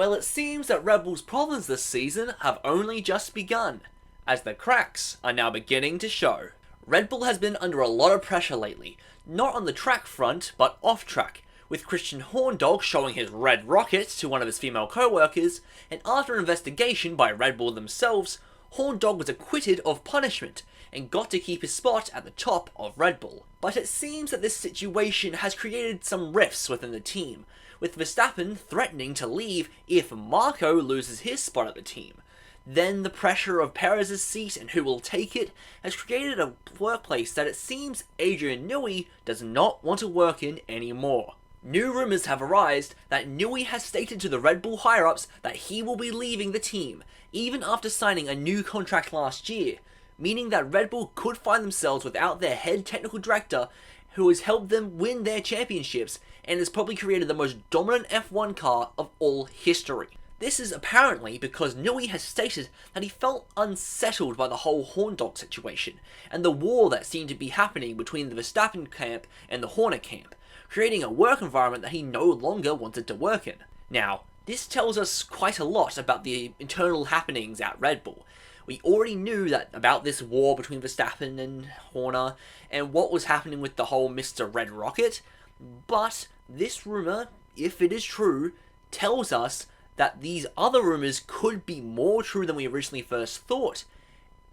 Well, it seems that Red Bull's problems this season have only just begun, as the cracks are now beginning to show. Red Bull has been under a lot of pressure lately, not on the track front, but off track, with Christian Horndog showing his red rocket to one of his female co-workers, and after an investigation by Red Bull themselves, Horndog was acquitted of punishment, and got to keep his spot at the top of Red Bull. But it seems that this situation has created some rifts within the team, with Verstappen threatening to leave if Marco loses his spot at the team. Then the pressure of Perez's seat and who will take it has created a workplace that it seems Adrian Newey does not want to work in anymore. New rumours have arisen that Newey has stated to the Red Bull higher-ups that he will be leaving the team, even after signing a new contract last year, meaning that Red Bull could find themselves without their head technical director who has helped them win their championships and has probably created the most dominant F1 car of all history. This is apparently because Newey has stated that he felt unsettled by the whole Horndog situation, and the war that seemed to be happening between the Verstappen camp and the Horner camp, creating a work environment that he no longer wanted to work in. Now, this tells us quite a lot about the internal happenings at Red Bull. We already knew that about this war between Verstappen and Horner, and what was happening with the whole Mr. Red Rocket, but this rumour, if it is true, tells us that these other rumours could be more true than we originally first thought,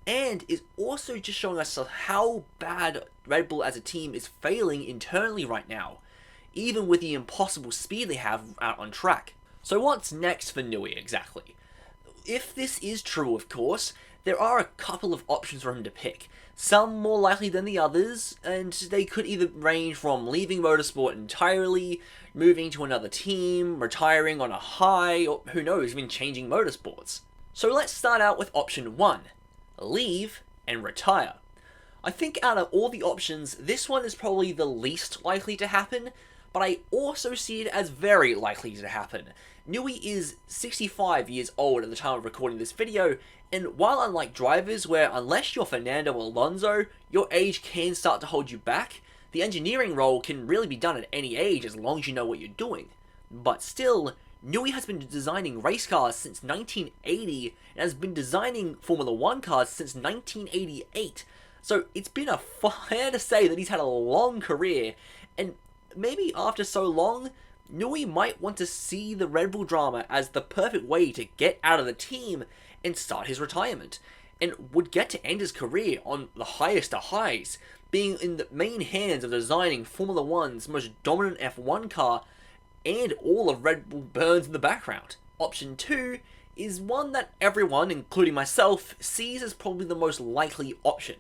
and is also just showing us how bad Red Bull as a team is failing internally right now, even with the impossible speed they have out on track. So what's next for Newey exactly? If this is true, of course, there are a couple of options for him to pick, some more likely than the others, and they could either range from leaving motorsport entirely, moving to another team, retiring on a high, or who knows, even changing motorsports. So let's start out with option 1, leave and retire. I think out of all the options, this one is probably the least likely to happen, but I also see it as very likely to happen. Newey is 65 years old at the time of recording this video, and while unlike drivers where unless you're Fernando Alonso, your age can start to hold you back, the engineering role can really be done at any age as long as you know what you're doing. But still, Newey has been designing race cars since 1980 and has been designing Formula 1 cars since 1988, so it's been fair to say that he's had a long career, and maybe after so long, Newey might want to see the Red Bull drama as the perfect way to get out of the team and start his retirement, and would get to end his career on the highest of highs, being in the main hands of designing Formula 1's most dominant F1 car, and all of Red Bull burns in the background. Option 2 is one that everyone, including myself, sees as probably the most likely option,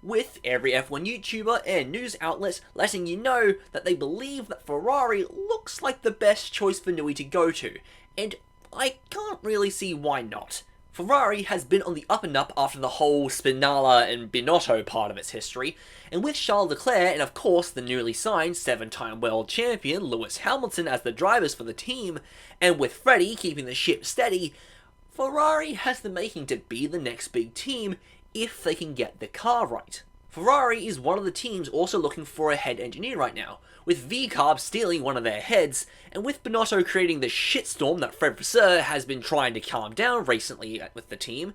with every F1 YouTuber and news outlets letting you know that they believe that Ferrari looks like the best choice for Newey to go to, and I can't really see why not. Ferrari has been on the up and up after the whole Spinella and Binotto part of its history, and with Charles Leclerc and of course the newly signed 7-time world champion Lewis Hamilton as the drivers for the team, and with Freddie keeping the ship steady, Ferrari has the making to be the next big team if they can get the car right. Ferrari is one of the teams also looking for a head engineer right now, with VCarb stealing one of their heads, and with Binotto creating the shitstorm that Fred Vasseur has been trying to calm down recently with the team.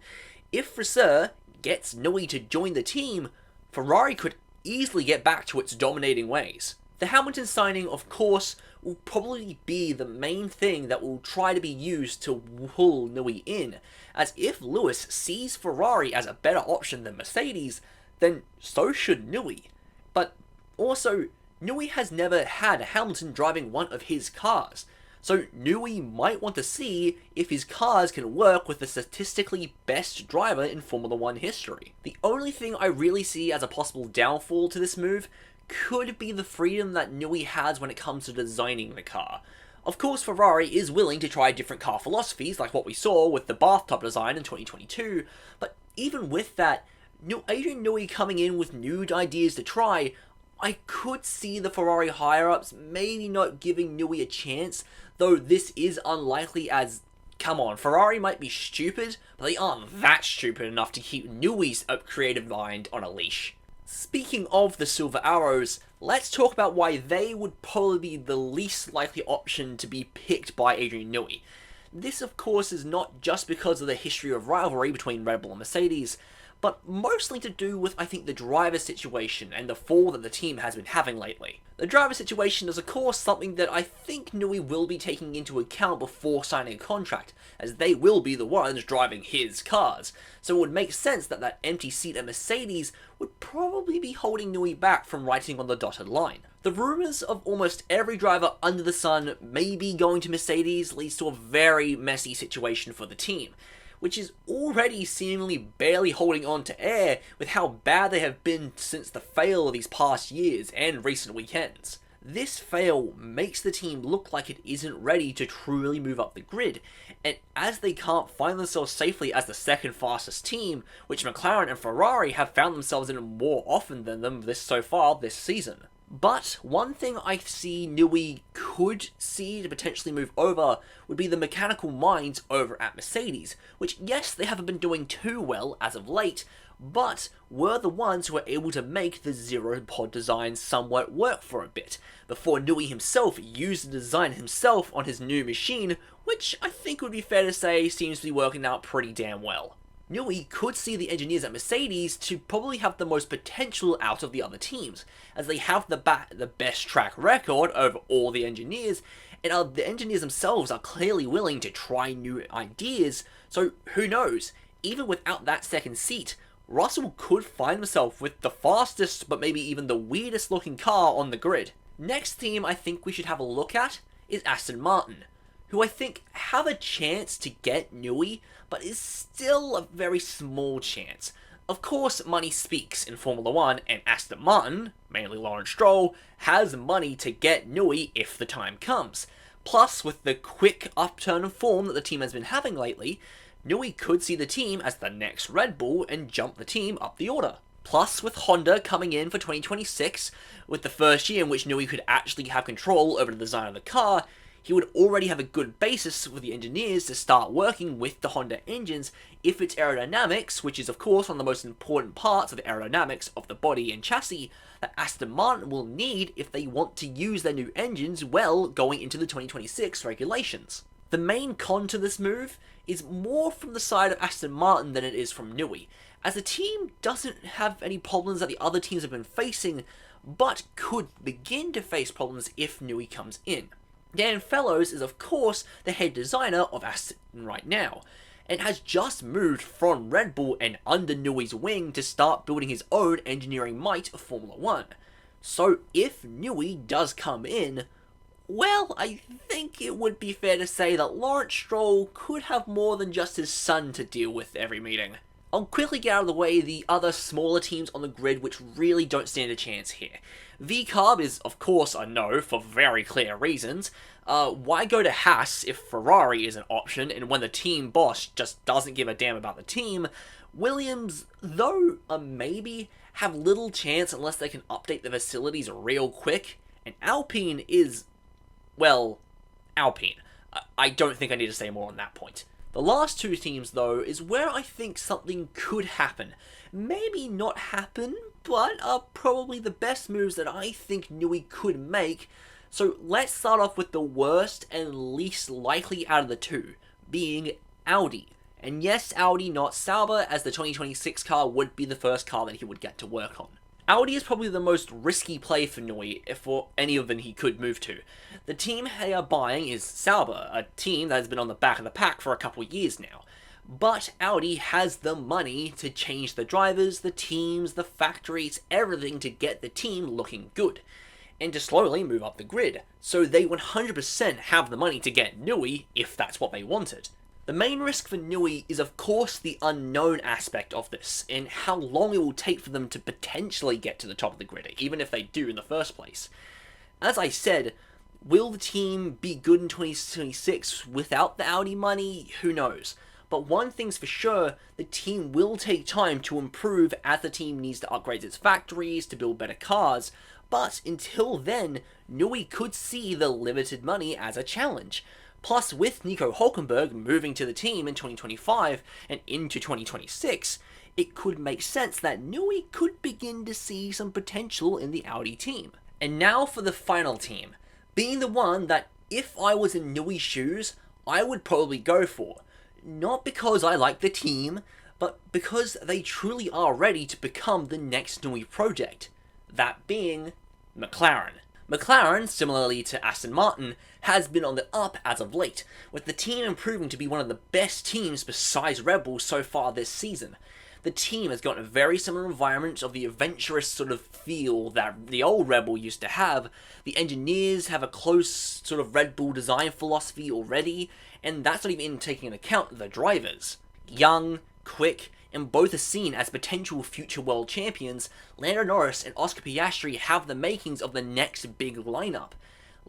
If Vasseur gets Newey to join the team, Ferrari could easily get back to its dominating ways. The Hamilton signing, of course, will probably be the main thing that will try to be used to pull Newey in, as if Lewis sees Ferrari as a better option than Mercedes, then so should Newey. But also, Newey has never had Hamilton driving one of his cars, so Newey might want to see if his cars can work with the statistically best driver in Formula 1 history. The only thing I really see as a possible downfall to this move could be the freedom that Newey has when it comes to designing the car. Of course, Ferrari is willing to try different car philosophies like what we saw with the bathtub design in 2022, but even with that, Adrian Newey coming in with new ideas to try, I could see the Ferrari higher-ups maybe not giving Newey a chance, though this is unlikely as, come on, Ferrari might be stupid, but they aren't that stupid enough to keep Newey's creative mind on a leash. Speaking of the Silver Arrows, let's talk about why they would probably be the least likely option to be picked by Adrian Newey. This of course is not just because of the history of rivalry between Red Bull and Mercedes, but mostly to do with, I think, the driver situation and the fall that the team has been having lately. The driver situation is of course something that I think Newey will be taking into account before signing a contract, as they will be the ones driving his cars, so it would make sense that that empty seat at Mercedes would probably be holding Newey back from writing on the dotted line. The rumours of almost every driver under the sun maybe going to Mercedes leads to a very messy situation for the team, which is already seemingly barely holding on to air with how bad they have been since the fail of these past years and recent weekends. This fail makes the team look like it isn't ready to truly move up the grid, and as they can't find themselves safely as the second fastest team, which McLaren and Ferrari have found themselves in more often than them so far this season. But one thing I see Newey could see to potentially move over would be the mechanical minds over at Mercedes, which yes, they haven't been doing too well as of late, but were the ones who were able to make the zero pod design somewhat work for a bit, before Newey himself used the design himself on his new machine, which I think would be fair to say seems to be working out pretty damn well. Newey could see the engineers at Mercedes to probably have the most potential out of the other teams, as they have the best track record over all the engineers, and the engineers themselves are clearly willing to try new ideas, so who knows, even without that second seat, Russell could find himself with the fastest but maybe even the weirdest looking car on the grid. Next team I think we should have a look at is Aston Martin, who I think have a chance to get Newey, but is still a very small chance. Of course, money speaks in Formula 1, and Aston Martin, mainly Lawrence Stroll, has money to get Newey if the time comes. Plus, with the quick upturn of form that the team has been having lately, Newey could see the team as the next Red Bull and jump the team up the order. Plus, with Honda coming in for 2026, with the first year in which Newey could actually have control over the design of the car, he would already have a good basis with the engineers to start working with the Honda engines if its aerodynamics, which is of course one of the most important parts of the aerodynamics of the body and chassis that Aston Martin will need if they want to use their new engines well going into the 2026 regulations. The main con to this move is more from the side of Aston Martin than it is from Newey, as the team doesn't have any problems that the other teams have been facing, but could begin to face problems if Newey comes in. Dan Fellows is of course the head designer of Aston right now, and has just moved from Red Bull and under Newey's wing to start building his own engineering might of Formula 1. So if Newey does come in, well, I think it would be fair to say that Lawrence Stroll could have more than just his son to deal with every meeting. I'll quickly get out of the way the other smaller teams on the grid which really don't stand a chance here. VCarb is of course a no for very clear reasons. Why go to Haas if Ferrari is an option and when the team boss just doesn't give a damn about the team? Williams, though a maybe, have little chance unless they can update the facilities real quick, and Alpine is, well, Alpine. I don't think I need to say more on that point. The last two teams, though, is where I think something could happen. Maybe not happen, but are probably the best moves that I think Newey could make. So let's start off with the worst and least likely out of the two, being Audi. And yes, Audi, not Sauber, as the 2026 car would be the first car that he would get to work on. Audi is probably the most risky play for Newey, if for any of them he could move to. The team they are buying is Sauber, a team that has been on the back of the pack for a couple years now. But Audi has the money to change the drivers, the teams, the factories, everything to get the team looking good, and to slowly move up the grid. So they 100% have the money to get Newey if that's what they wanted. The main risk for Newey is of course the unknown aspect of this, and how long it will take for them to potentially get to the top of the grid, even if they do in the first place. As I said, will the team be good in 2026 without the Audi money? Who knows. But one thing's for sure, the team will take time to improve as the team needs to upgrade its factories to build better cars, but until then, Newey could see the limited money as a challenge. Plus, with Nico Hülkenberg moving to the team in 2025 and into 2026, it could make sense that Newey could begin to see some potential in the Audi team. And now for the final team, being the one that, if I was in Newey's shoes, I would probably go for. Not because I like the team, but because they truly are ready to become the next Newey project. That being McLaren. McLaren, similarly to Aston Martin, has been on the up as of late, with the team improving to be one of the best teams besides Red Bull so far this season. The team has got a very similar environment of the adventurous sort of feel that the old Red Bull used to have. The engineers have a close sort of Red Bull design philosophy already, and that's not even taking into account the drivers. Young, quick, and both are seen as potential future world champions, Lando Norris and Oscar Piastri have the makings of the next big lineup.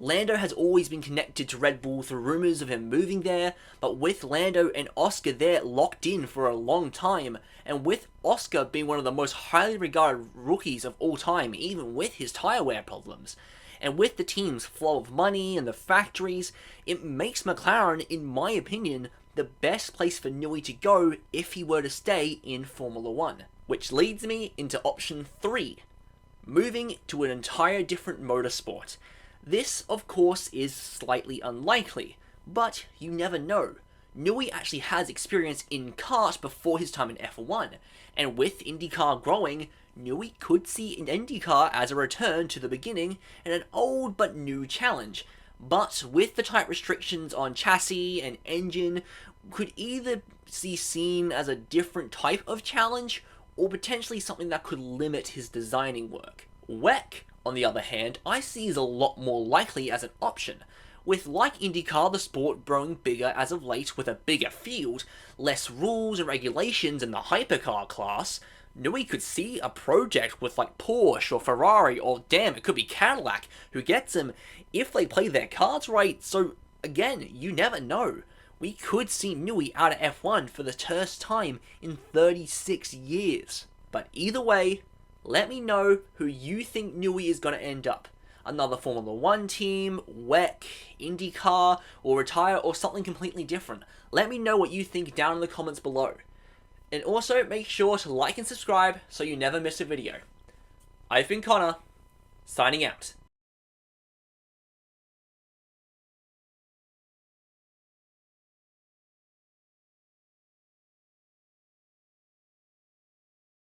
Lando has always been connected to Red Bull through rumours of him moving there, but with Lando and Oscar there locked in for a long time, and with Oscar being one of the most highly regarded rookies of all time, even with his tyre wear problems, and with the team's flow of money and the factories, it makes McLaren, in my opinion, the best place for Newey to go if he were to stay in Formula 1. Which leads me into option 3, moving to an entire different motorsport. This, of course, is slightly unlikely, but you never know. Newey actually has experience in kart before his time in F1, and with IndyCar growing, Newey could see IndyCar as a return to the beginning and an old but new challenge. But with the tight restrictions on chassis and engine, could either be seen as a different type of challenge, or potentially something that could limit his designing work. WEC, on the other hand, I see as a lot more likely as an option. With like IndyCar, the sport growing bigger as of late with a bigger field, less rules and regulations in the hypercar class, Newey could see a project with like Porsche or Ferrari, or damn, it could be Cadillac, who gets him if they play their cards right. So again, you never know. We could see Newey out of F1 for the first time in 36 years. But either way, let me know who you think Newey is going to end up. Another Formula 1 team, WEC, IndyCar, or retire, or something completely different. Let me know what you think down in the comments below. And also make sure to like and subscribe so you never miss a video. I've been Connor, signing out.